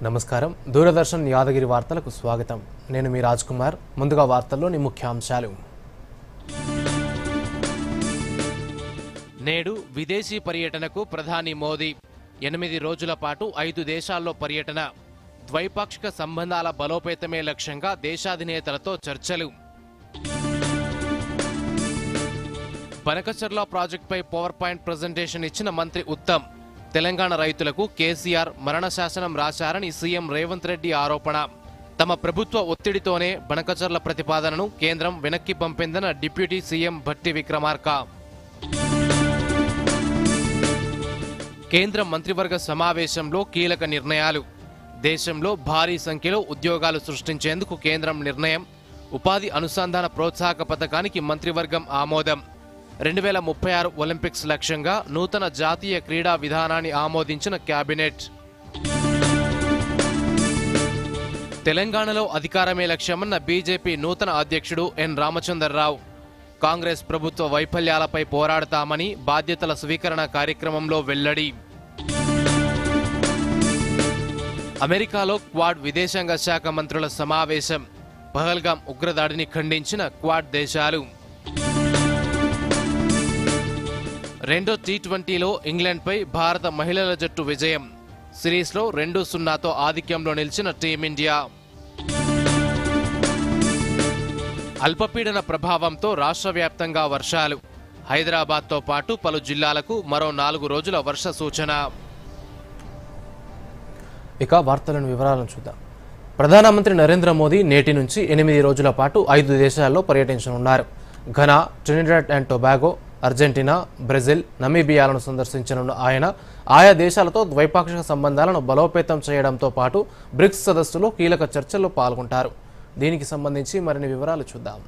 నమస్కారం. దూరదర్శన్ యాదగిరి వార్తలకు స్వాగతం. నేను మీ రాజ్ కుమార్. ముందుగా వార్తల్లోని ముఖ్యాంశాలు. నేడు విదేశీ పర్యటనకు ప్రధాని మోదీ 8 రోజుల పాటు 5 దేశాల్లో పర్యటన. ద్వైపాక్షిక సంబంధాల బలోపేతమే లక్ష్యంగా దేశాధినేతలతో చర్చలు. బనకచర్ల ప్రాజెక్టుపై పవర్ పాయింట్ ప్రజెంటేషన్ ఇచ్చిన మంత్రి ఉత్తమ్. తెలంగాణ రైతులకు కేసీఆర్ మరణ శాసనం రాశారని సీఎం రేవంత్ రెడ్డి ఆరోపణ. తమ ప్రభుత్వ ఒత్తిడితోనే బనకచర్ల ప్రతిపాదనను కేంద్రం వెనక్కి పంపిందన్న డిప్యూటీ సీఎం భట్టి విక్రమార్క. కేంద్ర మంత్రివర్గ సమావేశంలో కీలక నిర్ణయాలు. దేశంలో భారీ సంఖ్యలో ఉద్యోగాలు సృష్టించేందుకు కేంద్రం నిర్ణయం. ఉపాధి అనుసంధాన ప్రోత్సాహక పథకానికి మంత్రివర్గం ఆమోదం. 2036 ఒలింపిక్స్ లక్ష్యంగా నూతన జాతీయ క్రీడా విధానాన్ని ఆమోదించిన కేబినెట్. తెలంగాణలో అధికారమే లక్ష్యమన్న బీజేపీ నూతన అధ్యక్షుడు ఎన్ రామచంద్రరావు. కాంగ్రెస్ ప్రభుత్వ వైఫల్యాలపై పోరాడతామని బాధ్యతల స్వీకరణ కార్యక్రమంలో వెల్లడి. అమెరికాలో క్వాడ్ విదేశాంగ శాఖ మంత్రుల సమావేశం. పహల్గాం ఉగ్రదాడిని ఖండించిన క్వాడ్ దేశాలు. రెండో టీ20లో ఇంగ్లాండ్పై భారత మహిళల జట్టు విజయం. సిరీస్లో 2-0తో ఆధిక్యంలో నిలిచిన టీమిండియా. అల్పపీడన ప్రభావంతో రాష్ట్ర వ్యాప్తంగా వర్షాలు. హైదరాబాద్తో పాటు పలు జిల్లాలకు మరో 4 రోజుల వర్ష సూచన. ఇక వార్తలను వివరాలను చూద్దాం. ప్రధానమంత్రి నరేంద్ర మోదీ నేటి నుంచి 8 రోజుల పాటు 5 దేశాల్లో పర్యటించనున్నారు. Ghana, Trinidad and Tobago, Argentina, Brazil, నమీబియాలను సందర్శించనున్న ఆయన ఆయా దేశాలతో ద్వైపాక్షిక సంబంధాలను బలోపేతం చేయడంతో పాటు బ్రిక్స్ సదస్సులో కీలక చర్చల్లో పాల్గొంటారు. దీనికి సంబంధించి మరిన్ని వివరాలు చూద్దాం.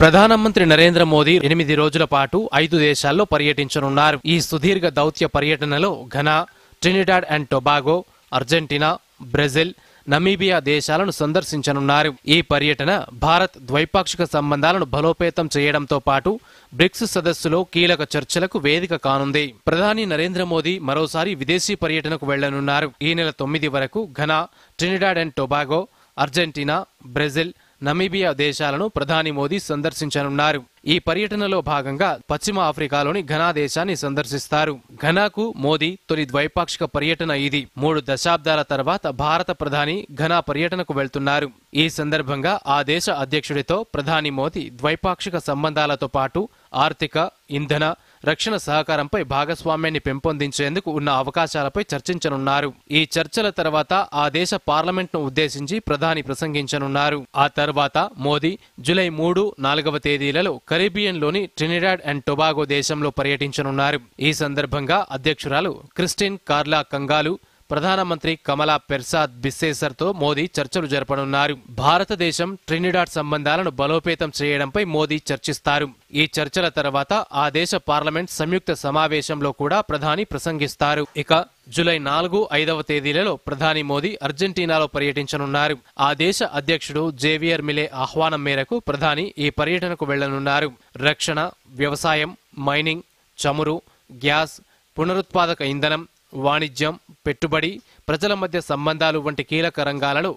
ప్రధానమంత్రి నరేంద్ర మోదీ 8 రోజుల పాటు 5 దేశాల్లో పర్యటించనున్నారు. ఈ సుదీర్ఘ దౌత్య పర్యటనలో Ghana, Trinidad and Tobago, Argentina, Brazil, Namibia దేశాలను సందర్శించనున్నారు. ఈ పర్యటన భారత్ ద్వైపాక్షిక సంబంధాలను బలోపేతం చేయడంతో పాటు బ్రిక్స్ సదస్సులో కీలక చర్చలకు వేదిక కానుంది. ప్రధాని నరేంద్ర మోదీ మరోసారి విదేశీ పర్యటనకు వెళ్లనున్నారు. ఈ నెల 9 వరకు Ghana, Trinidad and Tobago, Argentina, Brazil, Namibia దేశాలను ప్రధాని మోదీ సందర్శించనున్నారు. ఈ పర్యటనలో భాగంగా పశ్చిమ ఆఫ్రికాలోని ఘనా దేశాన్ని సందర్శిస్తారు. ఘనాకు మోదీ తొలి ద్వైపాక్షిక పర్యటన ఇది. 3 దశాబ్దాల తర్వాత భారత ప్రధాని ఘనా పర్యటనకు వెళ్తున్నారు. ఈ సందర్భంగా ఆ దేశ అధ్యక్షుడితో ప్రధాని మోదీ ద్వైపాక్షిక సంబంధాలతో పాటు ఆర్థిక, ఇంధన, రక్షణ సహకారంపై భాగస్వామ్యాన్ని పెంపొందించేందుకు ఉన్న అవకాశాలపై చర్చించనున్నారు. ఈ చర్చల తర్వాత ఆ దేశ పార్లమెంట్ను ఉద్దేశించి ప్రధాని ప్రసంగించనున్నారు. ఆ తర్వాత మోదీ జూలై 3, 4వ తేదీలలో కరీబియన్లోని ట్రినిడాడ్ అండ్ టొబాగో దేశంలో పర్యటించనున్నారు. ఈ సందర్భంగా అధ్యక్షురాలు క్రిస్టిన్ కార్లా కంగాలు, ప్రధానమంత్రి కమలా పెర్సాద్ బిస్సేసర్తో మోదీ చర్చలు జరపనున్నారు. భారతదేశం ట్రినిడాడ్ సంబంధాలను బలోపేతం చేయడంపై మోదీ చర్చిస్తారు. ఈ చర్చల తర్వాత ఆ దేశ పార్లమెంట్ సంయుక్త సమావేశంలో కూడా ప్రధాని ప్రసంగిస్తారు. ఇక జూలై 4, 5వ తేదీలలో ప్రధాని మోదీ అర్జెంటీనాలో పర్యటించనున్నారు. ఆ దేశ అధ్యక్షుడు జేవియర్ మిలే ఆహ్వానం మేరకు ప్రధాని ఈ పర్యటనకు వెళ్లనున్నారు. రక్షణ, వ్యవసాయం, మైనింగ్, చమురు, గ్యాస్, పునరుత్పాదక ఇంధనం, వాణిజ్యం, పెట్టుబడి, ప్రజల మధ్య సంబంధాలు వంటి కీలక రంగాలలో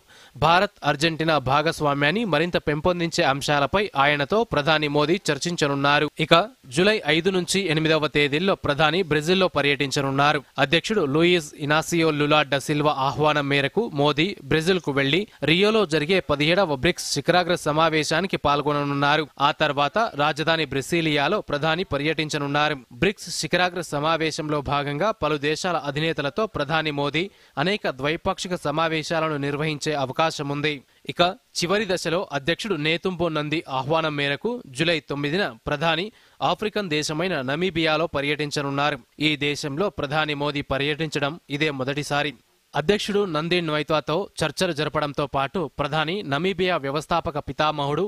భారత్, అర్జెంటీనా భాగస్వామ్యాన్ని మరింత పెంపొందించే అంశాలపై ఆయనతో ప్రధాని మోదీ చర్చించనున్నారు. ఇక జూలై 5 నుంచి 8వ తేదీల్లో ప్రధాని బ్రెజిల్లో పర్యటించనున్నారు. అధ్యక్షుడు Luiz Inacio Lula da Silva ఆహ్వానం మేరకు మోదీ బ్రెజిల్కు వెళ్లి రియోలో జరిగే 17వ బ్రిక్స్ శిఖరాగ్ర సమావేశానికి పాల్గొననున్నారు. ఆ తర్వాత రాజధాని బ్రెసిలియాలో ప్రధాని పర్యటించనున్నారు. బ్రిక్స్ శిఖరాగ్ర సమావేశంలో భాగంగా పలు దేశాల అధినేతలతో ప్రధాని మోదీ అనేక ద్వైపాక్షిక సమావేశాలను నిర్వహించే అవకాశం ఉంది. ఇక చివరి దశలో అధ్యక్షుడు నేతుంబో నంది ఆహ్వానం మేరకు జూలై 9న ప్రధాని ఆఫ్రికన్ దేశమైన నమీబియాలో పర్యటించనున్నారు. ఈ దేశంలో ప్రధాని మోదీ పర్యటించడం ఇదే మొదటిసారి. అధ్యక్షుడు నంది నోయ్తాతో చర్చలు జరపడంతో పాటు ప్రధాని నమీబియా వ్యవస్థాపక పితామహుడు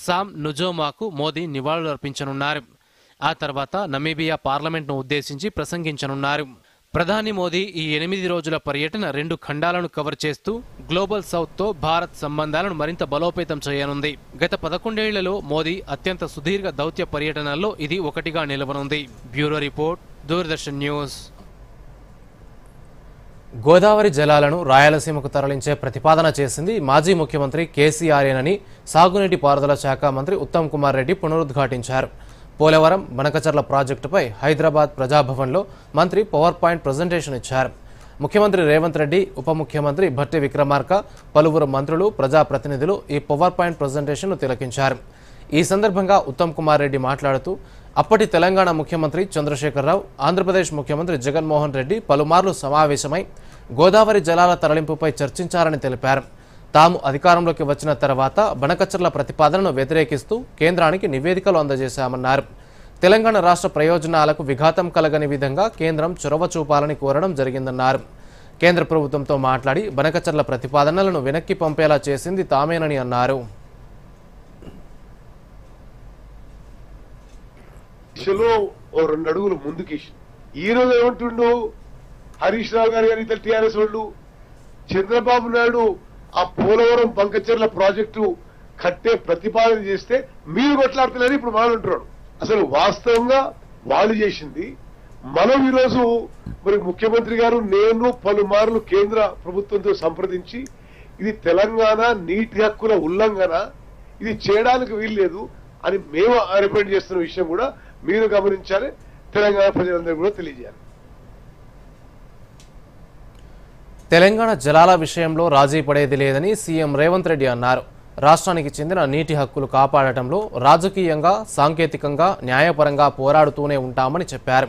సామ్ నుజోమాకు మోదీ నివాళులర్పించనున్నారు. ఆ తర్వాత నమీబియా పార్లమెంట్ను ఉద్దేశించి ప్రసంగించనున్నారు. ప్రధాని మోదీ ఈ 8 రోజుల పర్యటన 2 ఖండాలను కవర్ చేస్తూ గ్లోబల్ సౌత్తో భారత్ సంబంధాలను మరింత బలోపేతం చేయనుంది. గత 11 ఏళ్లలో మోదీ అత్యంత సుదీర్ఘ దౌత్య పర్యటనల్లో ఇది ఒకటిగా నిలవనుంది. Bureau report, Doordarshan news. Godavari జలాలను రాయలసీమకు తరలించే ప్రతిపాదన చేసింది మాజీ ముఖ్యమంత్రి కేసీఆర్ఏనని సాగునీటి పారుదల శాఖ మంత్రి ఉత్తమ్ కుమార్ రెడ్డి పునరుద్ఘాటించారు. పోలవరం బనకచర్ల ప్రాజెక్టుపై హైదరాబాద్ ప్రజాభవన్లో మంత్రి పవర్ పాయింట్ ప్రజెంటేషన్ ఇచ్చారు. ముఖ్యమంత్రి రేవంత్ రెడ్డి, ఉప ముఖ్యమంత్రి భట్టి విక్రమార్క, పలువురు మంత్రులు, ప్రజాప్రతినిధులు ఈ పవర్ పాయింట్ ప్రజెంటేషన్ను తిలకించారు. ఈ సందర్భంగా ఉత్తమ్ కుమార్ రెడ్డి మాట్లాడుతూ అప్పటి తెలంగాణ ముఖ్యమంత్రి చంద్రశేఖరరావు, ఆంధ్రప్రదేశ్ ముఖ్యమంత్రి జగన్మోహన్ రెడ్డి పలుమార్లు సమావేశమై గోదావరి జలాల తరలింపుపై చర్చించారని తెలిపారు. తాము అధికారంలోకి వచ్చిన తర్వాత బనకచర్ల ప్రతిపాదనను వ్యతిరేకిస్తూ కేంద్రానికి నివేదికలు అందజేశామన్నారు. తెలంగాణ రాష్ట్ర ప్రయోజనాలకు విఘాతం కలగని విధంగా కేంద్రం చొరవ చూపాలని కోరడం జరిగిందన్నారు. కేంద్ర ప్రభుత్వంతో మాట్లాడి బనకచర్ల ప్రతిపాదనలను వెనక్కి పంపేలా చేసింది తామేనని అన్నారు. దిశలో ఓ 2 అడుగులు ముందుకేసి ఈ రోజు ఏమంటుండు హరీష్ రావు గారు కానీ టీఆర్ఎస్ వాళ్ళు, చంద్రబాబు నాయుడు ఆ పోలవరం బంకచర్ల ప్రాజెక్టు కట్టే ప్రతిపాదన చేస్తే మీరు కొట్లాడుతున్నారని ఇప్పుడు మనం అంటున్నాడు. అసలు వాస్తవంగా వాళ్ళు చేసింది మనం ఈరోజు మరి ముఖ్యమంత్రి గారు నేను పలుమార్లు కేంద్ర ప్రభుత్వంతో సంప్రదించి ఇది తెలంగాణ నీటి హక్కుల ఉల్లంఘన, ఇది చేయడానికి వీల్లేదు అని మేము రిప్రజెంట్ చేస్తున్న విషయం కూడా మీరు గమనించాలి, తెలంగాణ ప్రజలందరూ కూడా తెలియజేయాలి. తెలంగాణ జలాల విషయంలో రాజీ పడేది లేదని సీఎం రేవంత్ రెడ్డి అన్నారు. రాష్ట్రానికి చెందిన నీటి హక్కులు కాపాడటంలో రాజకీయంగా, సాంకేతికంగా, న్యాయపరంగా పోరాడుతూనే ఉంటామని చెప్పారు.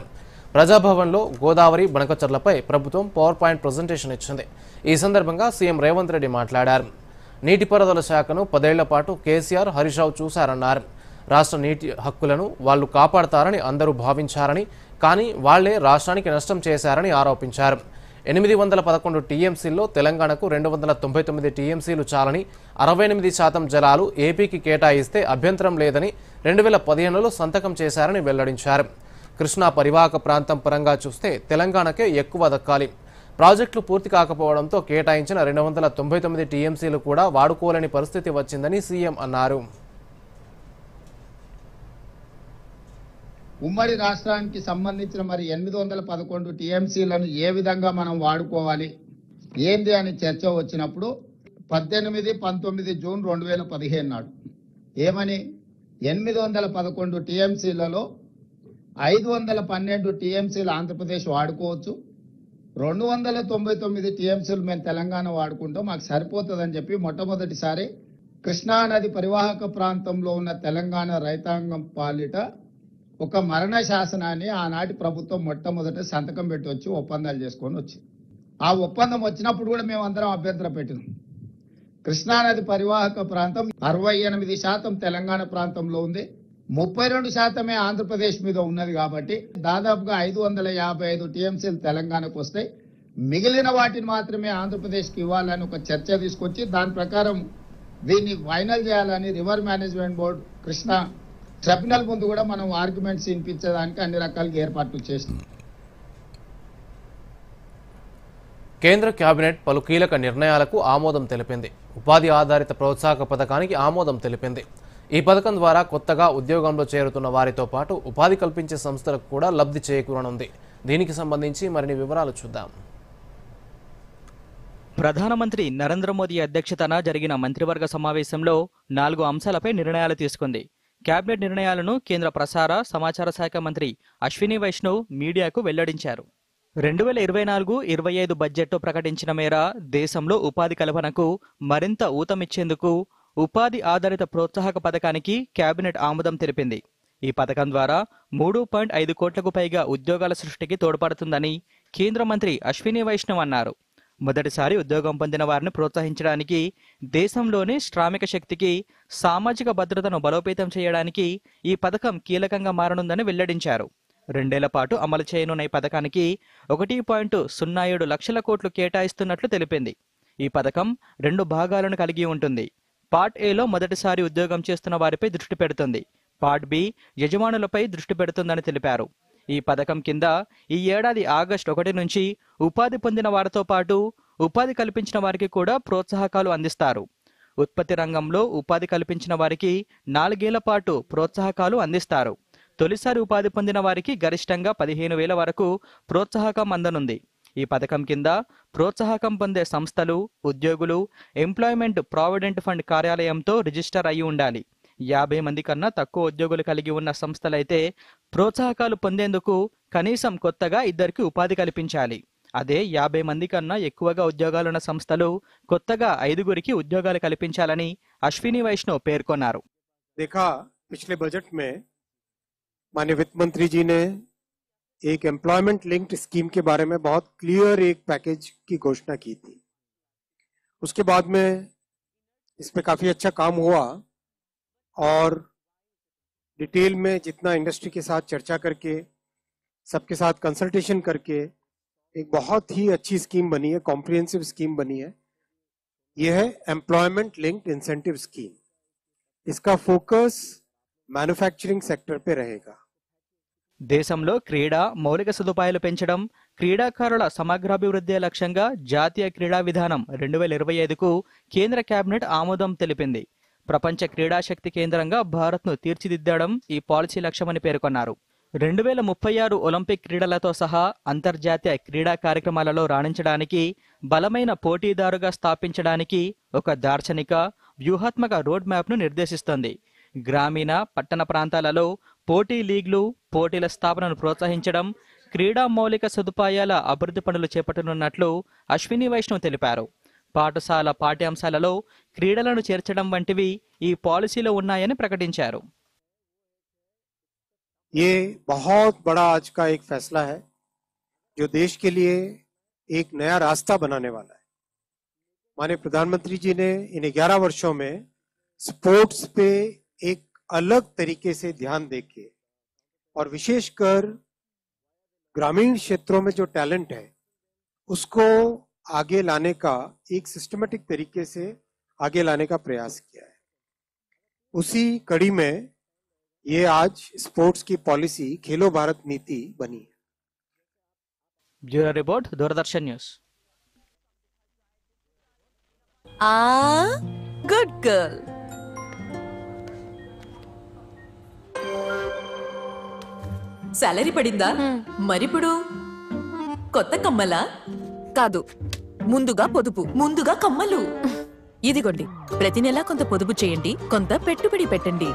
ప్రజాభవన్లో గోదావరి బనకచర్లపై ప్రభుత్వం పవర్ పాయింట్ ప్రజెంటేషన్ ఇచ్చింది. ఈ సందర్భంగా సీఎం రేవంత్ రెడ్డి మాట్లాడారు. నీటిపారుదల శాఖను 10 ఏళ్ల పాటు కేసీఆర్, హరీష్ రావు చూశారన్నారు. రాష్ట్ర నీటి హక్కులను వాళ్లు కాపాడతారని అందరూ భావించారని, కానీ వాళ్లే రాష్ట్రానికి నష్టం చేశారని ఆరోపించారు. 811 టీఎంసీల్లో తెలంగాణకు 299 టీఎంసీలు చాలని, 68% జలాలు ఏపీకి కేటాయిస్తే అభ్యంతరం లేదని 2015లో సంతకం చేశారని వెల్లడించారు. కృష్ణా పరివాహక ప్రాంతం పరంగా చూస్తే తెలంగాణకే ఎక్కువ దక్కాలి. ప్రాజెక్టులు పూర్తి కాకపోవడంతో కేటాయించిన 299 టీఎంసీలు కూడా వాడుకోలేని పరిస్థితి వచ్చిందని సీఎం అన్నారు. ఉమ్మడి రాష్ట్రానికి సంబంధించిన మరి 811 టీఎంసీలను ఏ విధంగా మనం వాడుకోవాలి ఏంది అని చర్చ వచ్చినప్పుడు 18, 19 జూన్ 2015 నాడు ఏమని 811 టీఎంసీలలో 512 టీఎంసీలు ఆంధ్రప్రదేశ్ వాడుకోవచ్చు, 299 టీఎంసీలు మేము తెలంగాణ వాడుకుంటాం, మాకు సరిపోతుందని చెప్పి మొట్టమొదటిసారి కృష్ణా నది పరివాహక ప్రాంతంలో ఉన్న తెలంగాణ రైతాంగం పాలిట ఒక మరణ శాసనాన్ని ఆనాటి ప్రభుత్వం మొట్టమొదట సంతకం పెట్టి వచ్చి ఒప్పందాలు చేసుకొని వచ్చి ఆ ఒప్పందం వచ్చినప్పుడు కూడా మేము అందరం అభ్యంతరం పెట్టినాం. కృష్ణానది పరివాహక ప్రాంతం 68% తెలంగాణ ప్రాంతంలో ఉంది, 32% ఆంధ్రప్రదేశ్ మీద ఉన్నది. కాబట్టి దాదాపుగా 555 టీఎంసీలు తెలంగాణకు వస్తాయి, మిగిలిన వాటిని మాత్రమే ఆంధ్రప్రదేశ్కి ఇవ్వాలని ఒక చర్చ తీసుకొచ్చి దాని ప్రకారం దీన్ని ఫైనల్ చేయాలని river management board Krishna tribunal ముందు కూడా మనం ఆర్గ్యుమెంట్స్ వినిపించడానికి అన్ని రకాలుగా ఏర్పాట్లు చేస్తున్నాం. కేంద్ర కేబినెట్ పలు కీలక నిర్ణయాలకు ఆమోదం తెలిపింది. ఉపాధి ఆధారిత ప్రోత్సాహక పథకానికి ఆమోదం తెలిపింది. ఈ పథకం ద్వారా కొత్తగా ఉద్యోగంలో చేరుతున్న వారితో పాటు ఉపాధి కల్పించే సంస్థలకు కూడా లబ్ధి చేకూరనుంది. దీనికి సంబంధించి మరిన్ని వివరాలు చూద్దాం. ప్రధానమంత్రి నరేంద్ర మోదీ అధ్యక్షతన జరిగిన మంత్రివర్గ సమావేశంలో 4 అంశాలపై నిర్ణయాలు తీసుకుంది. కేబినెట్ నిర్ణయాలను కేంద్ర ప్రసార సమాచార శాఖ మంత్రి అశ్విని వైష్ణవ్ మీడియాకు వెల్లడించారు. 2024-25 బడ్జెట్లో ప్రకటించిన మేర దేశంలో ఉపాధి కల్పనకు మరింత ఊతమిచ్చేందుకు ఉపాధి ఆధారిత ప్రోత్సాహక పథకానికి కేబినెట్ ఆమోదం తెలిపింది. ఈ పథకం ద్వారా 3.5 కోట్లకు పైగా ఉద్యోగాల సృష్టికి తోడ్పడుతుందని కేంద్ర మంత్రి అశ్విని వైష్ణవ్ అన్నారు. మొదటిసారి ఉద్యోగం పొందిన వారిని ప్రోత్సహించడానికి, దేశంలోని శ్రామిక శక్తికి సామాజిక భద్రతను బలోపేతం చేయడానికి ఈ పథకం కీలకంగా మారనుందని వెల్లడించారు. 2 ఏళ్ల పాటు అమలు చేయనున్న ఈ పథకానికి 1.07 లక్షల కోట్లు కేటాయిస్తున్నట్లు తెలిపింది. ఈ పథకం 2 భాగాలను కలిగి ఉంటుంది. పార్ట్ ఏలో మొదటిసారి ఉద్యోగం చేస్తున్న వారిపై దృష్టి పెడుతుంది. పార్ట్ బి యజమానులపై దృష్టి పెడుతుందని తెలిపారు. ఈ పథకం కింద ఈ ఏడాది ఆగస్టు 1 నుంచి ఉపాధి పొందిన వారితో పాటు ఉపాధి కల్పించిన వారికి కూడా ప్రోత్సాహకాలు అందిస్తారు. ఉత్పత్తి రంగంలో ఉపాధి కల్పించిన వారికి 4 ఏళ్ల పాటు ప్రోత్సాహకాలు అందిస్తారు. తొలిసారి ఉపాధి పొందిన వారికి గరిష్టంగా 15,000 వరకు ప్రోత్సాహకం అందనుంది. ఈ పథకం కింద ప్రోత్సాహకం పొందే సంస్థలు, ఉద్యోగులు ఎంప్లాయ్మెంట్ ప్రావిడెంట్ ఫండ్ కార్యాలయంతో రిజిస్టర్ అయి ఉండాలి. 50 మంది కన్నా తక్కువ ఉద్యోగులు కలిగి ఉన్న సంస్థలైతే ప్రోత్సాహకాలు పొందేందుకు కనీసం కొత్తగా 2కి ఉపాధి కల్పించాలి. అదే 50 మంది కన్నా ఎక్కువగా ఉద్యోగాలున్న సంస్థలు కొత్తగా 5గురికి ఉద్యోగాలు కల్పించాలని అశ్విని వైష్ణవ్ పేర్కొన్నారు. देखा पिछले बजट में माननीय वित्त मंत्री जी ने एक एम्प्लॉयमेंट लिंक्ड स्कीम के बारे में बहुत क्लियर एक पैकेज की घोषणा की थी. उसके बाद में इस पे काफी अच्छा काम हुआ और डिटेल में जितना इंडस्ट्री के साथ चर्चा करके सबके साथ कंसल्टेशन करके एक बहुत ही अच्छी स्कीम बनी है, कॉम्प्रिहेंसिव स्कीम बनी है. यह है एम्प्लॉयमेंट लिंक्ड इंसेंटिव स्कीम. इसका फोकस मैन्युफैक्चरिंग सेक्टर पे रहेगा. దేశంలో క్రీడా మౌలిక సదుపాయాలు పెంచడం, క్రీడాకారుల సమగ్రాభివృద్ధి లక్ష్యంగా జాతీయ క్రీడా విధానం 2025కు కేంద్ర కేబినెట్ ఆమోదం తెలిపింది. ప్రపంచ క్రీడాశక్తి కేంద్రంగా భారత్ను తీర్చిదిద్దడం ఈ పాలసీ లక్ష్యమని పేర్కొన్నారు. 2036 ఒలింపిక్ క్రీడలతో సహా అంతర్జాతీయ క్రీడా కార్యక్రమాలలో రాణించడానికి బలమైన పోటీదారుగా స్థాపించడానికి ఒక దార్శనిక, వ్యూహాత్మక రోడ్ మ్యాప్ను నిర్దేశిస్తోంది. గ్రామీణ, పట్టణ ప్రాంతాలలో పోటీ లీగ్లు, పోటీల స్థాపనను ప్రోత్సహించడం, క్రీడా మౌలిక సదుపాయాల అభివృద్ధి పనులు చేపట్టనున్నట్లు అశ్విని వైష్ణవ్ తెలిపారు. పాఠశాల పాఠ్యాంశాలలో క్రీడలను చేర్చడం వంటివి ఈ పాలసీలో ఉన్నాయని ప్రకటించారు. ये बहुत बड़ा आज का एक फैसला है जो देश के लिए एक नया रास्ता बनाने वाला है. माननीय प्रधानमंत्री जी ने इन 11 वर्षों में स्पोर्ट्स पे एक अलग तरीके से ध्यान देके और विशेषकर ग्रामीण क्षेत्रों में जो टैलेंट है उसको आगे लाने का एक सिस्टमेटिक तरीके से आगे लाने का प्रयास किया है. उसी कड़ी में ये आज स्पोर्ट्स की पॉलिसी खेलो भारत नीति बनी है. Bureau report, Doordarshan news. Good girl. Salary పడిందా? మరిప్పుడు కొత్త కమ్మలా? కాదు, ముందుగా పొదుపు, ముందుగా కమ్మలు. ఇదిగోండి, ప్రతి నెలా కొంత పొదుపు చేయండి, కొంత పెట్టుబడి పెట్టండి,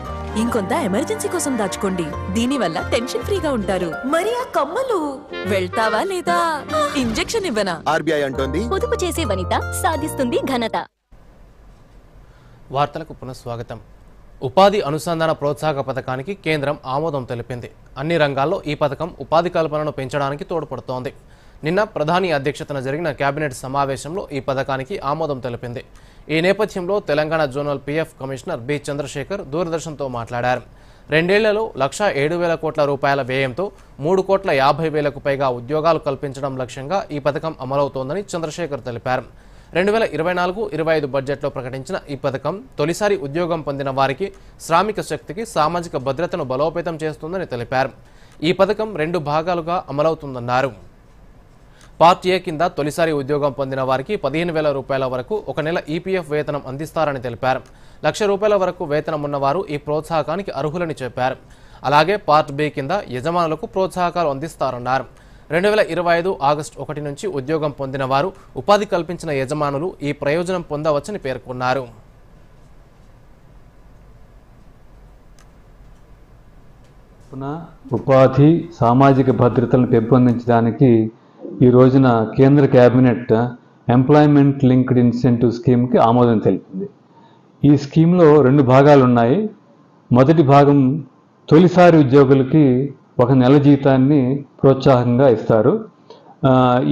ఇంకొంత ఎమర్జెన్సీ కోసం దాచుకోండి. దీనివల్ల టెన్షన్ ఫ్రీగా ఉంటారు. మరి ఆ కమ్మలు వెళ్తావా లేదా? ఇంజెక్షన్ ఇవ్వనా? ఆర్బీఐ అంటోంది, పొదుపు చేసే వనిత సాధిస్తుంది ఘనత. వార్తలకు పునఃస్వాగతం. ఉపాధి అనుసంధాన ప్రోత్సాహక పథకానికి కేంద్రం ఆమోదం తెలిపింది. అన్ని రంగాల్లో ఈ పథకం ఉపాధి కల్పనను పెంచడానికి తోడ్పడుతోంది. నిన్న ప్రధాని అధ్యక్షతన జరిగిన కేబినెట్ సమావేశంలో ఈ పథకానికి ఆమోదం తెలిపింది. ఈ నేపథ్యంలో Telangana zonal PF commissioner B Chandrashekar దూరదర్శన్తో మాట్లాడారు. 2 ఏళ్లలో 1,07,000 కోట్ల రూపాయల వ్యయంతో 3,50,000కు పైగా ఉద్యోగాలు కల్పించడం లక్ష్యంగా ఈ పథకం అమలవుతోందని చంద్రశేఖర్ తెలిపారు. 2024-25 బడ్జెట్లో ప్రకటించిన ఈ పథకం తొలిసారి ఉద్యోగం పొందిన వారికి శ్రామిక శక్తికి సామాజిక భద్రతను బలోపేతం చేస్తుందని తెలిపారు. ఈ పథకం 2 భాగాలుగా అమలవుతుందన్నారు. పార్ట్ ఏ కింద తొలిసారి ఉద్యోగం పొందిన వారికి 15,000 రూపాయల వరకు ఒక నెల ఈపీఎఫ్ వేతనం అందిస్తారని తెలిపారు. ₹1,00,000 వరకు వేతనం ఉన్నవారు ఈ ప్రోత్సాహకానికి అర్హులని చెప్పారు. అలాగే పార్ట్ బి కింద యజమానులకు ప్రోత్సాహకాలు అందిస్తారన్నారు. 2025 ఆగస్టు 1 నుంచి ఉద్యోగం పొందిన వారు, ఉపాధి కల్పించిన యజమానులు ఈ ప్రయోజనం పొందవచ్చని పేర్కొన్నారు. ఉపాధి, సామాజిక భద్రతలను పెంపొందించడానికి ఈ రోజున కేంద్ర కేబినెట్ ఎంప్లాయ్మెంట్ లింక్డ్ ఇన్సెంటివ్ స్కీమ్కి ఆమోదం తెలిపింది. ఈ స్కీమ్లో 2 భాగాలు ఉన్నాయి. మొదటి భాగం తొలిసారి ఉద్యోగులకి 1 నెల జీతాన్ని ప్రోత్సాహంగా ఇస్తారు.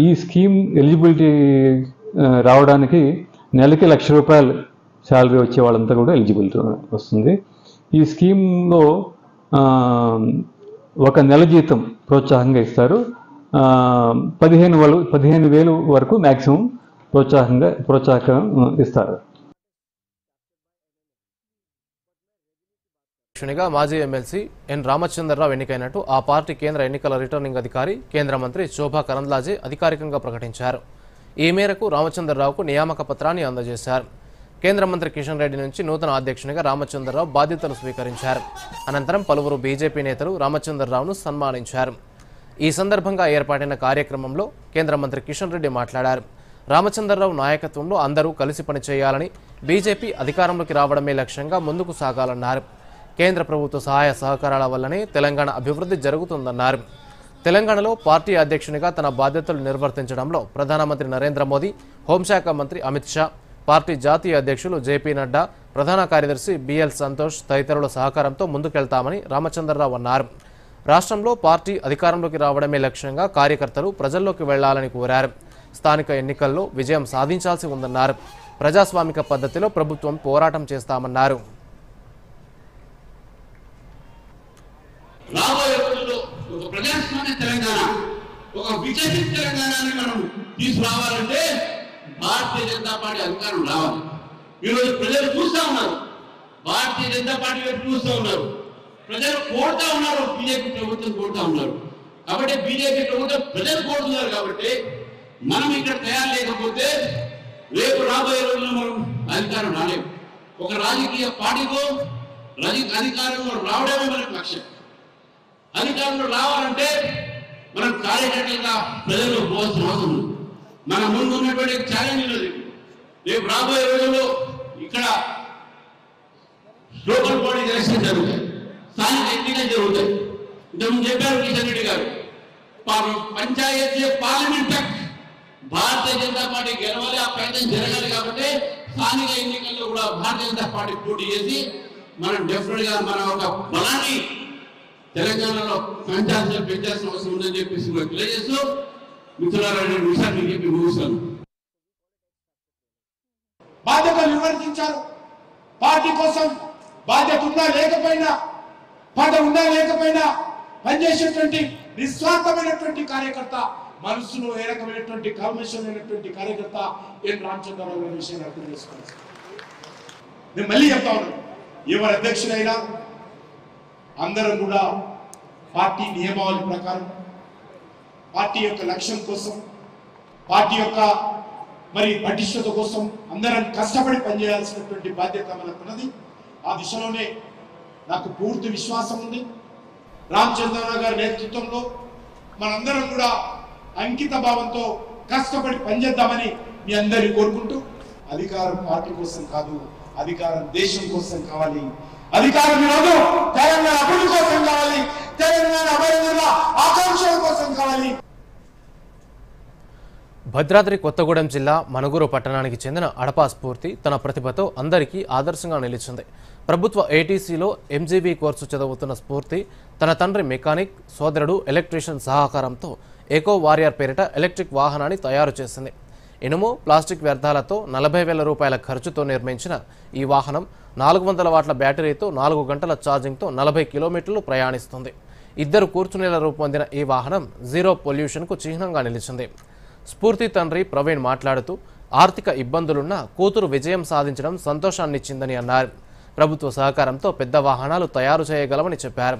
ఈ స్కీమ్ ఎలిజిబిలిటీ రావడానికి నెలకి ₹1,00,000 శాలరీ వచ్చే వాళ్ళంతా కూడా ఎలిజిబిలిటీ వస్తుంది. ఈ స్కీమ్లో 1 నెల జీతం ప్రోత్సాహంగా ఇస్తారు. 15,000 వరకు మ్యాక్సిమం ప్రోత్సాహకం ఇస్తారు. అధ్యక్షునిగా మాజీ ఎమ్మెల్సీ ఎన్ రామచంద్రరావు ఎన్నికైనట్టు ఆ పార్టీ కేంద్ర ఎన్నికల రిటర్నింగ్ అధికారి కేంద్ర మంత్రి శోభా కరంద్లాజే అధికారికంగా ప్రకటించారు. ఈ మేరకు రామచంద్రరావుకు నియామక పత్రాన్ని అందజేశారు. కేంద్ర మంత్రి కిషన్ రెడ్డి నుంచి నూతన అధ్యక్షునిగా రామచంద్రరావు బాధ్యతలు స్వీకరించారు. అనంతరం పలువురు బీజేపీ నేతలు రామచంద్రరావును సన్మానించారు. ఈ సందర్భంగా ఏర్పాటైన కార్యక్రమంలో కేంద్ర మంత్రి కిషన్ రెడ్డి మాట్లాడారు. రామచంద్రరావు నాయకత్వంలో అందరూ కలిసి పనిచేయాలని, బీజేపీ అధికారంలోకి రావడమే లక్ష్యంగా ముందుకు సాగాలన్నారు. కేంద్ర ప్రభుత్వ సహాయ సహకారాల వల్లనే తెలంగాణ అభివృద్ధి జరుగుతుందన్నారు. తెలంగాణలో పార్టీ అధ్యక్షునిగా తన బాధ్యతలు నిర్వర్తించడంలో ప్రధానమంత్రి నరేంద్ర మోదీ, హోంశాఖ మంత్రి అమిత్ షా, పార్టీ జాతీయ అధ్యక్షులు జేపీ నడ్డా, ప్రధాన కార్యదర్శి బిఎల్ సంతోష్ తదితరుల సహకారంతో ముందుకెళ్తామని రామచంద్రరావు అన్నారు. రాష్ట్రంలో పార్టీ అధికారంలోకి రావడమే లక్ష్యంగా కార్యకర్తలు ప్రజల్లోకి వెళ్లాలని కోరారు. స్థానిక ఎన్నికల్లో విజయం సాధించాల్సి ఉందన్నారు. ప్రజాస్వామిక పద్ధతిలో ప్రభుత్వం పోరాటం చేస్తామన్నారు. రాబోయే రోజుల్లో ఒక ప్రజాస్వామ్య తెలంగాణ, ఒక వికసిత తెలంగాణని మనం తీసుకురావాలంటే భారతీయ జనతా పార్టీ అధికారం రావాలి. ఈరోజు ప్రజలు చూస్తూ ఉన్నారు, భారతీయ జనతా పార్టీ వైపు చూస్తూ ఉన్నారు, ప్రజలు కోరుతా ఉన్నారు, బీజేపీ ప్రభుత్వం కోరుతా ఉన్నారు. కాబట్టి బీజేపీ ప్రభుత్వం ప్రజలు కోరుతున్నారు. కాబట్టి మనం ఇక్కడ తయారు లేకపోతే రేపు రాబోయే రోజుల్లో మనం అధికారం రాలేము. ఒక రాజకీయ పార్టీతో అధికారంలో రావడమే మనకు లక్ష్యం. అధికారంలో రావాలంటే మనం కార్యకర్తలుగా ప్రజల్లో పోవాల్సిన అవసరం ఉంది. మన ముందు ఉన్నటువంటి ఛాలెంజ్ రేపు రాబోయే రోజుల్లో ఇక్కడ లోకల్ బాడీ ఎలక్షన్ జరుగుతాయి, స్థానిక ఎన్నికలు జరుగుతాయి. ఇంతకుముందు చెప్పారు కిషన్ రెడ్డి గారు, పంచాయతీ పార్లమెంట్ తక్ భారతీయ జనతా పార్టీ గెలవాలి, ఆ ప్రయత్నం జరగాలి. కాబట్టి స్థానిక ఎన్నికల్లో కూడా భారతీయ జనతా పార్టీ పోటీ చేసి మనం డెఫినెట్ గా మన ఒక బలాన్ని తెలంగాణలో పెంచాల్సిన అవసరం ఉందని చెప్పేసి తెలియజేస్తూ మిత్రులారా విషయాలు మీకు చెప్పి ముగిస్తాను. బాధ్యతలు నిర్వర్తించారు. పార్టీ కోసం బాధ్యత ఉన్నా లేకపోయినా, పదవి ఉన్నా లేకపోయినా పనిచేసేటువంటి నిస్వార్థమైనటువంటి కార్యకర్త, మనసులో ఏ రకమైనటువంటి కల్మషం లేనటువంటి కార్యకర్త ఎన్ రామచంద్రరావు అనే విషయాన్ని అర్థం చేసుకోవాలి. నేను మళ్ళీ చెప్తా ఉన్నాను, ఎవరు అధ్యక్షుడైనా అందరం కూడా పార్టీ నియమావళి ప్రకారం, పార్టీ యొక్క లక్ష్యం కోసం, పార్టీ యొక్క మరి పటిష్టత కోసం అందరం కష్టపడి పనిచేయాల్సినటువంటి బాధ్యత మనకున్నది. ఆ దిశలోనే నాకు పూర్తి విశ్వాసం ఉంది. రామచంద్రరావు గారి నేతృత్వంలో మనందరం కూడా అంకిత భావంతో కష్టపడి పనిచేద్దామని మీ అందరినీ కోరుకుంటూ, అధికారం పార్టీ కోసం కాదు, అధికారం దేశం కోసం కావాలి. అధికారం ఈరోజు తెలంగాణ అభివృద్ధి కోసం కావాలి, తెలంగాణ అభివృద్ధి ఆకాంక్షల కోసం కావాలి. భద్రాద్రి కొత్తగూడెం జిల్లా మనుగురు పట్టణానికి చెందిన అడపా స్ఫూర్తి తన ప్రతిభతో అందరికీ ఆదర్శంగా నిలిచింది. ప్రభుత్వ ఏటీసీలో ఎంజీబీ కోర్సు చదువుతున్న స్ఫూర్తి తన తండ్రి మెకానిక్, సోదరుడు ఎలక్ట్రీషియన్ సహకారంతో ఎకో వారియర్ పేరిట ఎలక్ట్రిక్ వాహనాన్ని తయారు చేసింది. ఇనుము, ప్లాస్టిక్ వ్యర్థాలతో 40,000 రూపాయల ఖర్చుతో నిర్మించిన ఈ వాహనం 400 వాట్ల బ్యాటరీతో 4 గంటల ఛార్జింగ్తో 40 కిలోమీటర్లు ప్రయాణిస్తుంది. ఇద్దరు కూర్చునేలా రూపొందిన ఈ వాహనం జీరో పొల్యూషన్కు చిహ్నంగా నిలిచింది. స్ఫూర్తి తండ్రి ప్రవీణ్ మాట్లాడుతూ ఆర్థిక ఇబ్బందులున్నా కూతురు విజయం సాధించడం సంతోషాన్నిచ్చిందని అన్నారు. ప్రభుత్వ సహకారంతో పెద్ద వాహనాలు తయారు చేయగలమని చెప్పారు.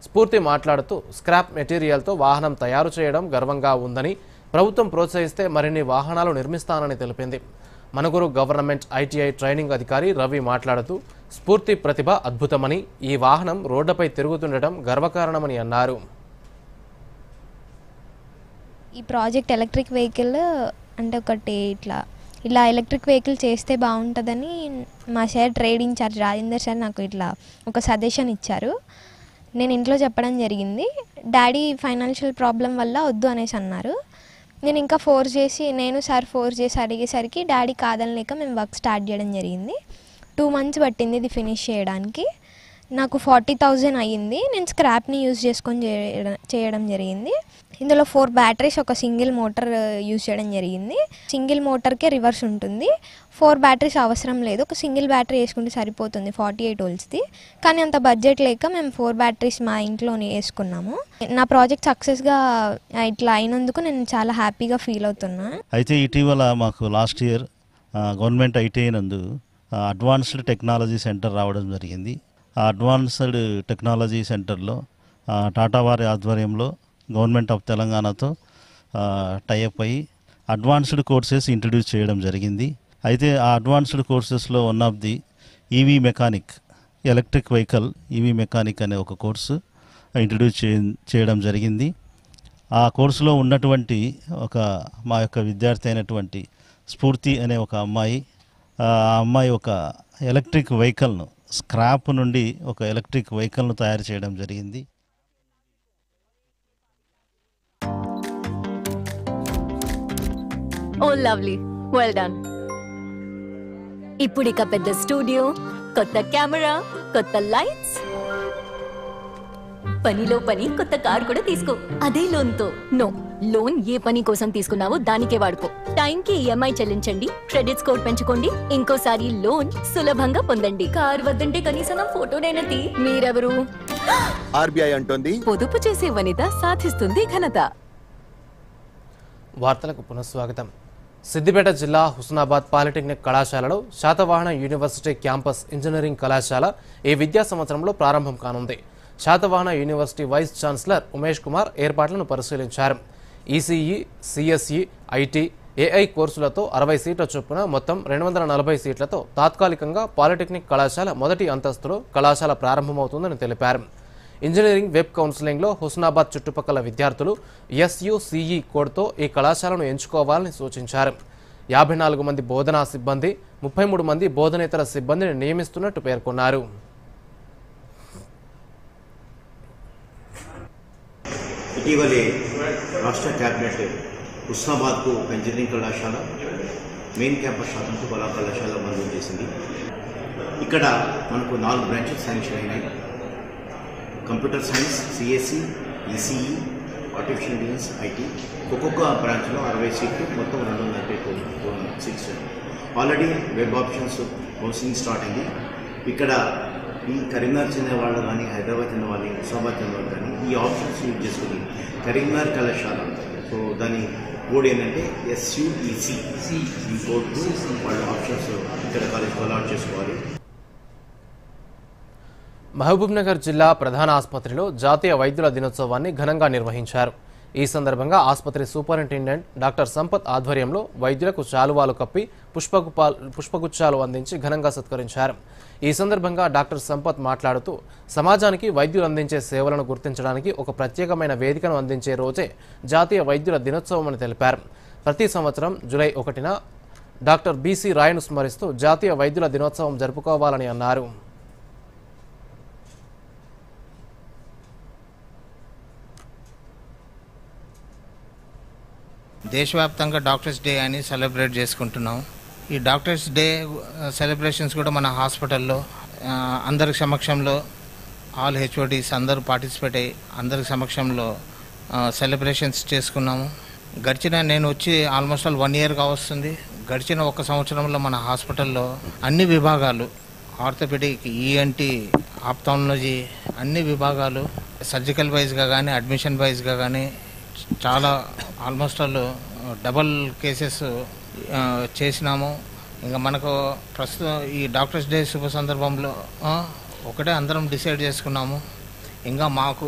స్ఫూర్తి మాట్లాడుతూ స్క్రాప్ మెటీరియల్తో వాహనం తయారు చేయడం గర్వంగా ఉందని, ప్రభుత్వం ప్రోత్సహిస్తే మరిన్ని వాహనాలు నిర్మిస్తానని తెలిపింది. మనుగురు గవర్నమెంట్ ఐటీఐ ట్రైనింగ్ అధికారి రవి మాట్లాడుతూ స్ఫూర్తి ప్రతిభ అద్భుతమని, ఈ వాహనం రోడ్డుపై తిరుగుతుండటం గర్వకారణమని అన్నారు. ఈ ప్రాజెక్ట్ ఎలక్ట్రిక్ వెహికల్ అంటే ఒకటి ఇలా ఎలక్ట్రిక్ వెహికల్ చేస్తే బాగుంటుందని మా sir trade incharge Rajender sir నాకు ఇట్లా ఒక సజెషన్ ఇచ్చారు. నేను ఇంట్లో చెప్పడం జరిగింది. డాడీ ఫైనాన్షియల్ ప్రాబ్లం వల్ల వద్దు అనేసి అన్నారు. నేను ఇంకా ఫోర్స్ చేసి అడిగేసరికి డాడీ కాదనలేక మేము వర్క్ స్టార్ట్ చేయడం జరిగింది. 2 months పట్టింది ఇది ఫినిష్ చేయడానికి. నాకు 40,000 అయ్యింది. నేను స్క్రాప్ని యూజ్ చేసుకొని చేయడం జరిగింది. ఇందులో 4 బ్యాటరీస్, ఒక సింగిల్ మోటార్ యూజ్ చేయడం జరిగింది. సింగిల్ మోటార్కే రివర్స్ ఉంటుంది. 4 బ్యాటరీస్ అవసరం లేదు. ఒక సింగిల్ బ్యాటరీ వేసుకుంటే సరిపోతుంది 48 voltsది. కానీ అంత బడ్జెట్ లేక మేము 4 బ్యాటరీస్ మా ఇంట్లోనే వేసుకున్నాము. నా ప్రాజెక్ట్ సక్సెస్గా ఇట్లా అయినందుకు నేను చాలా హ్యాపీగా ఫీల్ అవుతున్నా. అయితే ఇటీవల మాకు లాస్ట్ ఇయర్ గవర్నమెంట్ ఐటీఐ నందు అడ్వాన్స్డ్ టెక్నాలజీ సెంటర్ రావడం జరిగింది. అడ్వాన్స్డ్ టెక్నాలజీ సెంటర్లో టాటా వారి ఆధ్వర్యంలో గవర్నమెంట్ ఆఫ్ తెలంగాణతో టైఅప్ అయ్యి అడ్వాన్స్డ్ కోర్సెస్ ఇంట్రడ్యూస్ చేయడం జరిగింది. అయితే ఆ అడ్వాన్స్డ్ కోర్సెస్లో one of the EV mechanic, electric vehicle EV mechanic అనే ఒక కోర్సు ఇంట్రడ్యూస్ చేయడం జరిగింది. ఆ కోర్సులో ఉన్నటువంటి మా యొక్క విద్యార్థి అయినటువంటి స్ఫూర్తి అనే ఒక అమ్మాయి, ఆ అమ్మాయి ఒక ఎలక్ట్రిక్ వెహికల్ను, స్క్రాప్ నుండి ఒక ఎలక్ట్రిక్ వెహికల్ను తయారు చేయడం జరిగింది. Oh lovely, well done. ఇప్పుడు ఇక పెద్ద స్టూడియో, కొత్త కెమెరా, కొత్త లైట్స్, పనిలో పని కొత్త కార్ కూడా తీసుకో, అదే లోన్ తో. నో, లోన్ ఏ పని కోసం తీసుకున్నావో దానికే వాడుకో. టైంకి ఈఎంఐ చెల్లించండి, క్రెడిట్ స్కోర్ పెంచుకోండి, ఇంకోసారి లోన్ సులభంగా పొందండి. కార్ వద్దంటే కనీసం నా ఫోటోనైనా తీ. మీరెవరు? ఆర్బీఐ అంటోంది, పొదుపు చేసే వనిత సాధిస్తుంది ఘనత. వార్తలకు పునఃస్వాగతం. సిద్దిపేట జిల్లా హుస్నాబాద్ పాలిటెక్నిక్ కళాశాలలో శాతవాహన యూనివర్సిటీ క్యాంపస్ ఇంజనీరింగ్ కళాశాల ఈ విద్యా సంవత్సరంలో ప్రారంభం కానుంది. Satavahana university vice chancellor Umesh Kumar ఏర్పాట్లను పరిశీలించారు. ఈసీఈ, సిఎస్ఈ, ఐటీ, ఏఐ కోర్సులతో 60 సీట్ల చొప్పున మొత్తం 240 సీట్లతో తాత్కాలికంగా పాలిటెక్నిక్ కళాశాల మొదటి అంతస్తులో కళాశాల ప్రారంభమవుతుందని తెలిపారు. ఇంజనీరింగ్ వెబ్ కౌన్సిలింగ్లో హుస్నాబాద్ చుట్టుపక్కల విద్యార్థులు SUCE కోడ్తో ఈ కళాశాలను ఎంచుకోవాలని సూచించారు. 54 మంది బోధనా సిబ్బంది, 33 మంది బోధనేతర సిబ్బందిని నియమిస్తున్నట్టు పేర్కొన్నారు. ఇటీవలే రాష్ట్ర క్యాబినెట్ హుస్నాబాద్కు ఇంజనీరింగ్ కళాశాల, మెయిన్ క్యాంపస్ శాతంతో కళా కళాశాల మంజూరు చేసింది. ఇక్కడ మనకు 4 బ్రాంచెస్ శాంక్షన్ అయినాయి. Computer science, CSC, ECE, artificial intelligence, IT. ఒక్కొక్క బ్రాంచ్లో 60 సీట్లు, మొత్తం 232 seats. Already web options counselling start అయింది. ఇక్కడ ఈ కరీంనగర్ చెందిన వాళ్ళు కానీ, హైదరాబాద్ చెందిన వాళ్ళు, హుస్నాబాద్ చెందిన వాళ్ళు కానీ ఈ ఆప్షన్స్ యూజ్ చేసుకుని కరీంనగర్ కళాశాల, సో దాని కోడ్ ఏంటంటే SUEC, ఈ కోడ్కు వాళ్ళు ఆప్షన్స్ ఇక్కడ కాలేజ్ అలాట్ చేసుకోవాలి. మహబూబ్నగర్ జిల్లా ప్రధాన ఆసుపత్రిలో జాతీయ వైద్యుల దినోత్సవాన్ని ఘనంగా నిర్వహించారు. ఈ సందర్భంగా ఆసుపత్రి సూపరింటెండెంట్ డాక్టర్ సంపత్ ఆధ్వర్యంలో వైద్యులకు శాలువాలు కప్పి పుష్పగుచ్చాలు అందించి ఘనంగా సత్కరించారు. ఈ సందర్భంగా డాక్టర్ సంపత్ మాట్లాడుతూ సమాజానికి వైద్యులు అందించే సేవలను గుర్తించడానికి ఒక ప్రత్యేకమైన వేదికను అందించే రోజే జాతీయ వైద్యుల దినోత్సవం అని తెలిపారు. ప్రతి సంవత్సరం జూలై 1న డాక్టర్ బీసీ రాయ్ను స్మరిస్తూ జాతీయ వైద్యుల దినోత్సవం జరుపుకోవాలని అన్నారు. దేశవ్యాప్తంగా డాక్టర్స్ డే అని సెలబ్రేట్ చేసుకుంటున్నాం. ఈ డాక్టర్స్ డే సెలబ్రేషన్స్ కూడా మన హాస్పిటల్లో అందరి సమక్షంలో ఆల్ HODs అందరూ పార్టిసిపేట్ అయ్యి అందరి సమక్షంలో సెలబ్రేషన్స్ చేసుకున్నాము. నేను వచ్చి ఆల్మోస్ట్ 1 ఇయర్గా వస్తుంది. గడిచిన 1 సంవత్సరంలో మన హాస్పిటల్లో అన్ని విభాగాలు, ఆర్థోపెడిక్, ENT, ఆప్థాల్మాలజీ అన్ని విభాగాలు సర్జికల్ వైజ్గా కానీ అడ్మిషన్ వైజ్గా కానీ చాలా ఆల్మోస్ట్ డబల్ కేసెస్ చేసినాము. ఇంకా మనకు ప్రస్తుతం ఈ డాక్టర్స్ డే శుభ సందర్భంలో ఒకటే అందరం డిసైడ్ చేసుకున్నాము. ఇంకా మాకు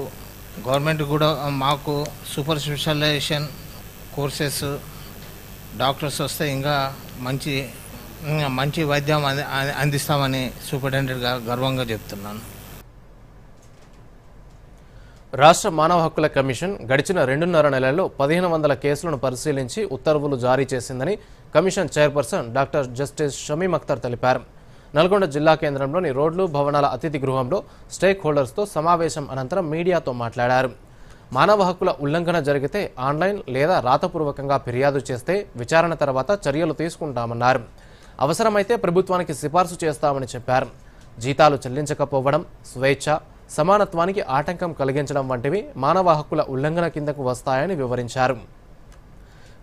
గవర్నమెంట్ కూడా మాకు సూపర్ స్పెషలైజేషన్ కోర్సెస్ డాక్టర్స్ వస్తే ఇంకా మంచి వైద్యం అందిస్తామని సూపరింటెండెంట్గా గర్వంగా చెప్తున్నాను. రాష్ట్ర మానవ హక్కుల కమిషన్ గడిచిన 2.5 నెలల్లో 1500 కేసులను పరిశీలించి ఉత్తర్వులు జారీ చేసిందని commission chairperson doctor justice Shamim Akhtar తెలిపారు. నల్గొండ జిల్లా కేంద్రంలోని రోడ్లు, భవనాల అతిథి గృహంలో స్టేక్ హోల్డర్స్తో సమావేశం అనంతరం మీడియాతో మాట్లాడారు. మానవ హక్కుల ఉల్లంఘన జరిగితే ఆన్లైన్ లేదా రాతపూర్వకంగా ఫిర్యాదు చేస్తే విచారణ తర్వాత చర్యలు తీసుకుంటామన్నారు. అవసరమైతే ప్రభుత్వానికి సిఫార్సు చేస్తామని చెప్పారు. జీతాలు చెల్లించకపోవడం, స్వేచ్ఛ, సమానత్వానికి ఆటంకం కలిగించడం వంటివి మానవ హక్కుల ఉల్లంఘన కిందకు వస్తాయని వివరించారు.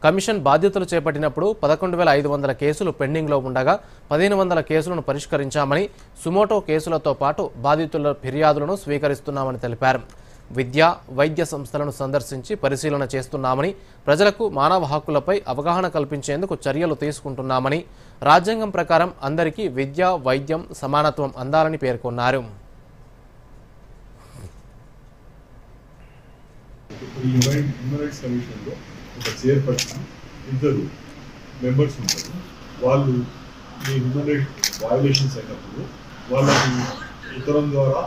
కమిషన్ బాధ్యతలు చేపట్టినప్పుడు 11,500 కేసులు పెండింగ్లో ఉండగా 1,500 కేసులను పరిష్కరించామని, సుమోటో కేసులతో పాటు బాధితుల ఫిర్యాదులను స్వీకరిస్తున్నామని తెలిపారు. విద్యా, వైద్య సంస్థలను సందర్శించి పరిశీలన చేస్తున్నామని, ప్రజలకు మానవ హక్కులపై అవగాహన కల్పించేందుకు చర్యలు తీసుకుంటున్నామని, రాజ్యాంగం ప్రకారం అందరికీ విద్య, వైద్యం, సమానత్వం అందాలని పేర్కొన్నారు. ఈ హ్యూమన్ రైట్స్ కమిషన్లో ఒక చైర్పర్సన్, 2 మెంబర్స్ ఉంటారు. వాళ్ళు ఈ హ్యూమన్ రైట్స్ వయలేషన్స్ అయినప్పుడు వాళ్ళకి ఉత్తరం ద్వారా,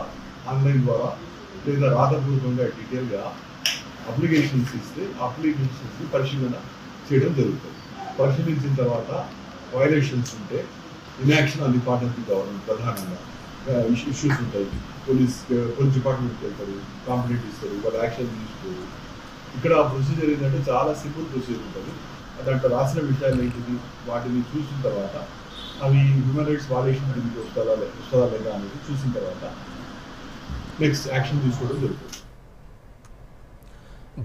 ఆన్లైన్ ద్వారా లేదా రాతపూర్వకంగా డీటెయిల్గా అప్లికేషన్స్ ఇస్తే అప్లికేషన్స్ని పరిశీలన చేయడం జరుగుతుంది. పరిశీలించిన తర్వాత వయలేషన్స్ ఉంటే inaction on the part of the government, ప్రధానంగా ఇష్యూస్ ఉంటాయి. పోలీస్ డిపార్ట్మెంట్కి వెళ్తారు, కంప్లైంట్ ఇస్తారు, వాళ్ళు యాక్షన్ తీసుకోరు. ఇక్కడ ప్రొసీజర్ ఏంటంటే చాలా సింపుల్ ప్రొసీజర్ ఉంటుంది. దాంట్లో రాసిన విషయాలు ఏంటిది, వాటిని చూసిన తర్వాత అవి హ్యూమన్ రైట్స్ వయలేషన్ కిందకి వస్తుందా లేదా అనేది చూసిన తర్వాత నెక్స్ట్ యాక్షన్ తీసుకోవడం జరుగుతుంది.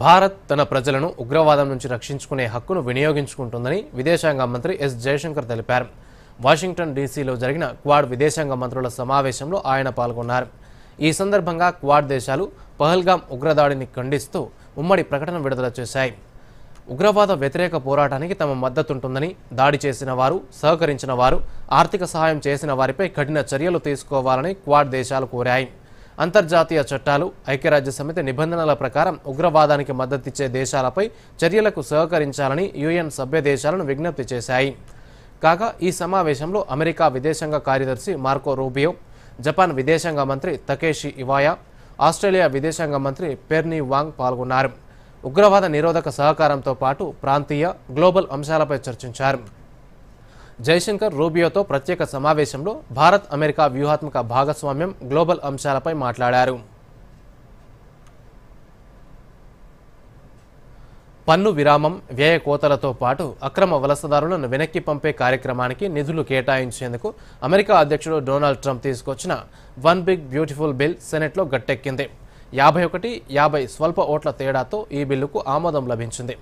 భారత్ తన ప్రజలను ఉగ్రవాదం నుంచి రక్షించుకునే హక్కును వినియోగించుకుంటుందని విదేశాంగ మంత్రి ఎస్ జయశంకర్ తెలిపారు. వాషింగ్టన్ డీసీలో జరిగిన క్వాడ్ విదేశాంగ మంత్రుల సమావేశంలో ఆయన పాల్గొన్నారు. ఈ సందర్భంగా క్వాడ్ దేశాలు పహల్గాం ఉగ్రదాడిని ఖండిస్తూ ఉమ్మడి ప్రకటన విడుదల చేశాయి. ఉగ్రవాద వ్యతిరేక పోరాటానికి తమ మద్దతుంటుందని, దాడి చేసిన వారు, సహకరించిన వారు, ఆర్థిక సహాయం చేసిన వారిపై కఠిన చర్యలు తీసుకోవాలని క్వాడ్ దేశాలు కోరాయి. అంతర్జాతీయ చట్టాలు, ఐక్యరాజ్యసమితి నిబంధనల ప్రకారం ఉగ్రవాదానికి మద్దతిచ్చే దేశాలపై చర్యలకు సహకరించాలని యుఎన్ సభ్య దేశాలను విజ్ఞప్తి చేశాయి. కాగా ఈ సమావేశంలో అమెరికా విదేశాంగ కార్యదర్శి మార్కో రూబియో, జపాన్ విదేశాంగ మంత్రి తకేషి ఇవాయా, ఆస్ట్రేలియా విదేశాంగ మంత్రి పెర్నీ వాంగ్ పాల్గొన్నారు. ఉగ్రవాద నిరోధక సహకారంతో పాటు ప్రాంతీయ, గ్లోబల్ అంశాలపై చర్చించారు. జైశంకర్ రూబియోతో ప్రత్యేక సమావేశంలో భారత్ అమెరికా వ్యూహాత్మక భాగస్వామ్యం, గ్లోబల్ అంశాలపై మాట్లాడారు. పన్ను విరామం, వ్యయ కోతలతో పాటు అక్రమ వలసదారులను వెనక్కి పంపే కార్యక్రమానికి నిధులు కేటాయించేందుకు అమెరికా అధ్యక్షుడు డొనాల్డ్ ట్రంప్ తీసుకొచ్చిన వన్ బిగ్ బ్యూటిఫుల్ బిల్ సెనెట్లో గట్టెక్కింది. 51-50 స్వల్ప ఓట్ల తేడాతో ఈ బిల్లుకు ఆమోదం లభించింది.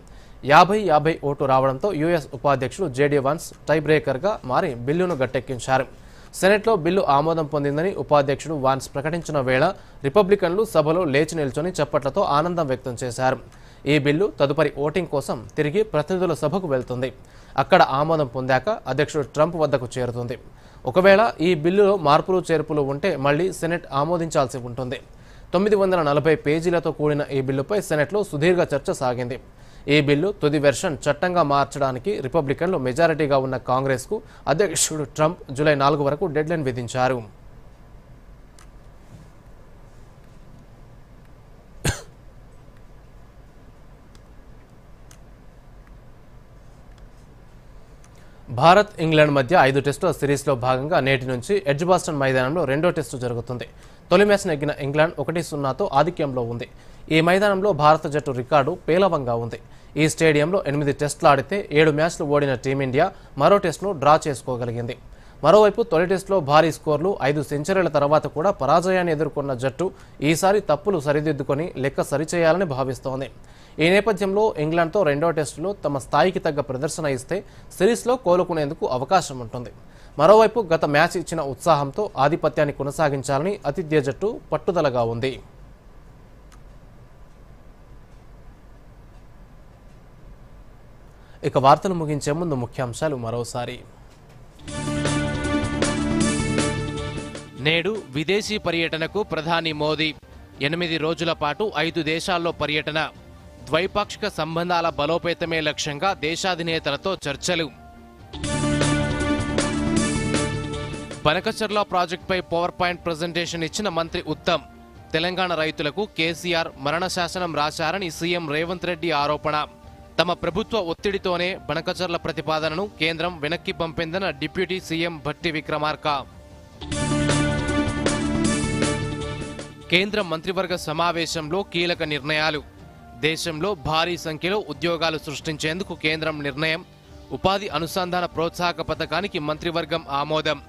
50-50 ఓటు రావడంతో యుఎస్ ఉపాధ్యక్షుడు జేడీ వాన్స్ టై బ్రేకర్గా మారి బిల్లును గట్టెక్కించారు. సెనెట్లో బిల్లు ఆమోదం పొందిందని ఉపాధ్యక్షుడు వాన్స్ ప్రకటించిన వేళ రిపబ్లికన్లు సభలో లేచి నిల్చొని చప్పట్లతో ఆనందం వ్యక్తం చేశారు. ఈ బిల్లు తదుపరి ఓటింగ్ కోసం తిరిగి ప్రతినిధుల సభకు వెళ్తుంది. అక్కడ ఆమోదం పొందాక అధ్యక్షుడు ట్రంప్ వద్దకు చేరుతుంది. ఒకవేళ ఈ బిల్లులో మార్పులు చేర్పులు ఉంటే మళ్లీ సెనెట్ ఆమోదించాల్సి ఉంటుంది. 940 పేజీలతో కూడిన ఈ బిల్లుపై సెనెట్లో సుదీర్ఘ చర్చ సాగింది. ఈ బిల్లు తుది వెర్షన్ చట్టంగా మార్చడానికి రిపబ్లికన్లు మెజారిటీగా ఉన్న కాంగ్రెస్కు అధ్యక్షుడు ట్రంప్ జూలై 4 వరకు డెడ్లైన్ విధించారు. భారత్, ఇంగ్లాండ్ మధ్య 5 టెస్టుల సిరీస్లో భాగంగా నేటి నుంచి ఎడ్జ్బాస్టన్ మైదానంలో రెండో టెస్టు జరుగుతుంది. తొలి మ్యాచ్ నెగ్గిన ఇంగ్లాండ్ 1-0తో ఆధిక్యంలో ఉంది. ఈ మైదానంలో భారత జట్టు రికార్డు పేలవంగా ఉంది. ఈ స్టేడియంలో 8 టెస్టులు ఆడితే 7 మ్యాచ్లు ఓడిన టీమిండియా మరో టెస్టును డ్రా చేసుకోగలిగింది. మరోవైపు తొలి టెస్టులో భారీ స్కోర్లు, 5 సెంచరీల తర్వాత కూడా పరాజయాన్ని ఎదుర్కొన్న జట్టు ఈసారి తప్పులు సరిదిద్దుకొని లెక్క సరిచేయాలని భావిస్తోంది. ఈ నేపథ్యంలో ఇంగ్లాండ్తో రెండో టెస్టులో తమ స్థాయికి తగ్గ ప్రదర్శన ఇస్తే సిరీస్లో కోలుకునేందుకు అవకాశం ఉంటుంది. మరోవైపు గత మ్యాచ్ ఇచ్చిన ఉత్సాహంతో ఆధిపత్యాన్ని కొనసాగించాలని ఆతిథ్య జట్టు పట్టుదలగా ఉంది. ఇక వార్తలు ముగించే ముందు ముఖ్యాంశాలు మరోసారి. నేడు విదేశీ పర్యటనకు ప్రధాని మోదీ. 8 రోజుల పాటు 5 దేశాల్లో పర్యటన. ద్వైపాక్షిక సంబంధాల బలోపేతమే లక్ష్యంగా దేశాధినేతలతో చర్చలు. బనకచర్ల ప్రాజెక్టుపై పవర్ పాయింట్ ప్రజెంటేషన్ ఇచ్చిన మంత్రి ఉత్తమ్. తెలంగాణ రైతులకు కేసీఆర్ మరణ శాసనం రాశారని సీఎం రేవంత్ రెడ్డి ఆరోపణ. తమ ప్రభుత్వ ఒత్తిడితోనే బనకచర్ల ప్రతిపాదనను కేంద్రం వెనక్కి పంపిందన్న డిప్యూటీ సీఎం భట్టి విక్రమార్క. కేంద్ర మంత్రివర్గ సమావేశంలో కీలక నిర్ణయాలు. దేశంలో భారీ సంఖ్యలో ఉద్యోగాలు సృష్టించేందుకు కేంద్రం నిర్ణయం. ఉపాధి అనుసంధాన ప్రోత్సాహక పథకానికి మంత్రివర్గం ఆమోదం.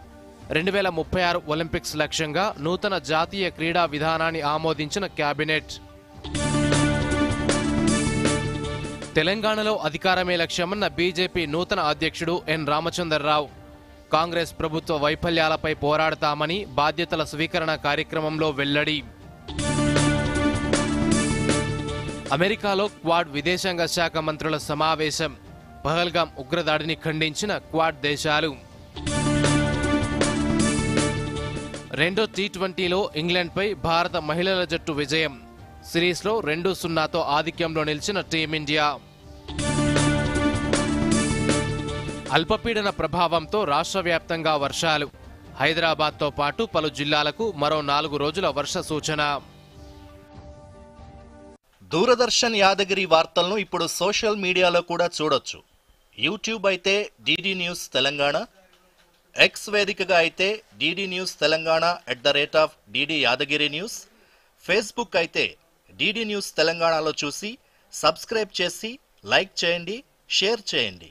2036 ఒలింపిక్స్ లక్ష్యంగా నూతన జాతీయ క్రీడా విధానాన్ని ఆమోదించిన కేబినెట్. తెలంగాణలో అధికారమే లక్ష్యమన్న బీజేపీ నూతన అధ్యక్షుడు ఎన్ రామచంద్రరావు. కాంగ్రెస్ ప్రభుత్వ వైఫల్యాలపై పోరాడతామని బాధ్యతల స్వీకరణ కార్యక్రమంలో వెల్లడి. అమెరికాలో క్వాడ్ విదేశాంగ శాఖ మంత్రుల సమావేశం. పహల్గాం ఉగ్రదాడిని ఖండించిన క్వాడ్ దేశాలు. రెండో T20లో ఇంగ్లాండ్పై భారత మహిళల జట్టు విజయం. సిరీస్లో 2-0తో ఆధిక్యంలో నిలిచిన టీమిండియా. అల్పపీడన ప్రభావంతో రాష్ట్ర వ్యాప్తంగా వర్షాలు. హైదరాబాద్తో పాటు పలు జిల్లాలకు మరో 4 రోజుల వర్ష సూచన. దూరదర్శన్ యాదగిరి వార్తలను ఇప్పుడు సోషల్ మీడియాలో కూడా చూడొచ్చు. యూట్యూబ్ అయితే డిడి న్యూస్ తెలంగాణ, ఎక్స్ వేదికగా అయితే DD news Telangana @DD Yadagiri news, Facebook అయితే డిడి న్యూస్ తెలంగాణలో చూసి సబ్స్క్రైబ్ చేసి లైక్ చేయండి, షేర్ చేయండి.